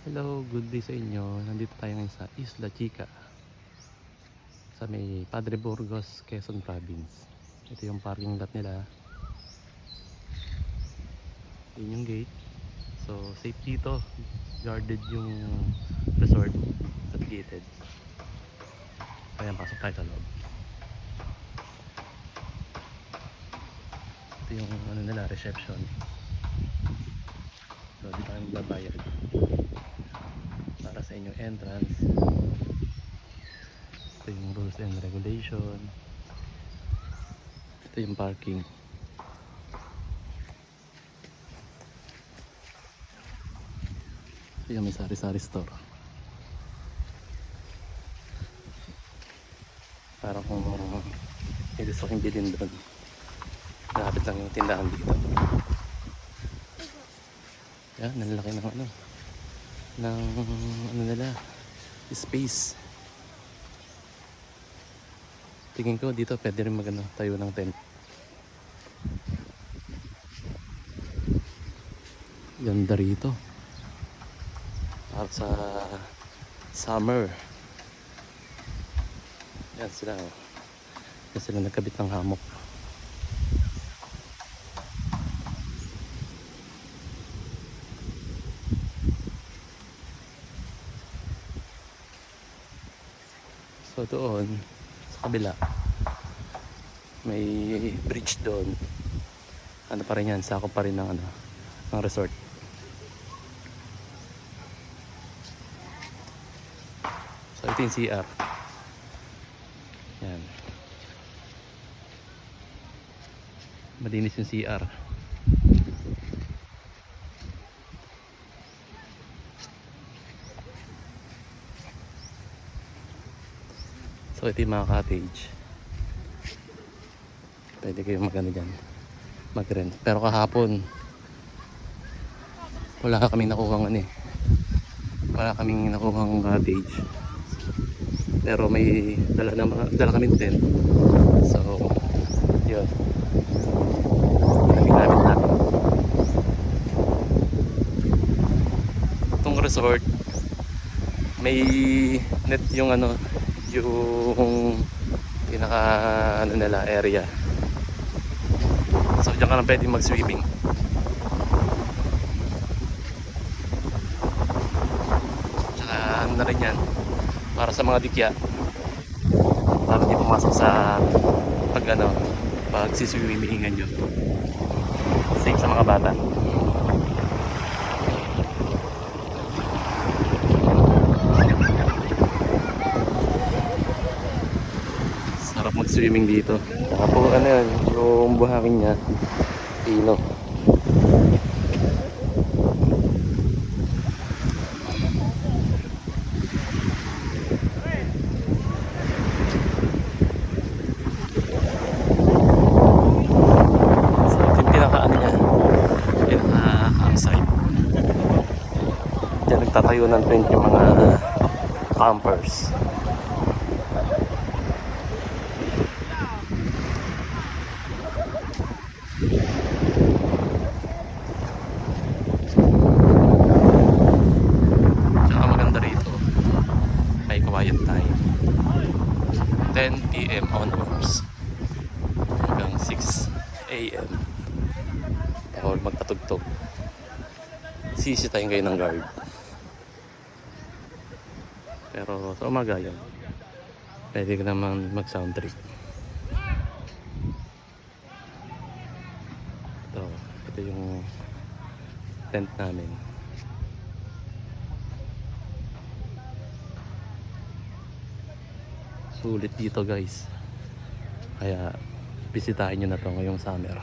Hello, good day sa inyo. Nandito tayo ngayon sa Isla Chica sa may Padre Burgos, Quezon Province. Ito yung parking lot nila. Yun yung gate. So, safe dito. Guarded yung resort at gated. Ayan, pasok tayo sa loob. Ito yung ano nila, reception. So, dito tayo magbabayad para sa inyong entrance. Ito yung rules and regulation. Ito yung parking. Ito yung may sari-sari store. Parang kung may gusto kong bilhin doon, malapit lang yung tindahan dito. Yan, nalalaki ng ano nila, space. Tingin ko dito pwede rin tayo ng tent. Ganda rito para sa summer. Yan sila, oh. Yan sila nagkabit ng hammock. So doon sa kabila may bridge doon. Ano pa rin yan, sakop pa rin ng ng resort. So ito yung CR. Yan. Malinis yung CR. So ito yung mga cottage. Pwede kayong dyan, mag-rent. Pero kahapon wala kaming nakuhang cottage. Pero may dala kaming tent. So yun, ginamit natin. Itong resort may net yung yung pinaka nila area. So diyan ka lang pwede mag-swimming. Tsaka na rin yan para sa mga dikya, para di pumasok sa pag siswimmingan nyo. Safe sa mga bata. Sarap mag-swimming dito. Tapos yan, yung buhangin niya, pino. So ito yung pinaka-campsite. Diyan nagtatayo ng tent yung mga campers. Tsaka maganda rito, may quiet time, 10 PM onwards hanggang 6 AM. Bawal magpatugtog, sisitayin kayo ng guard. Pero sa umaga yun, pwede ka naman mag sound trip. Ito yung tent namin. Sulit dito guys, kaya bisitahin nyo na to ngayong summer.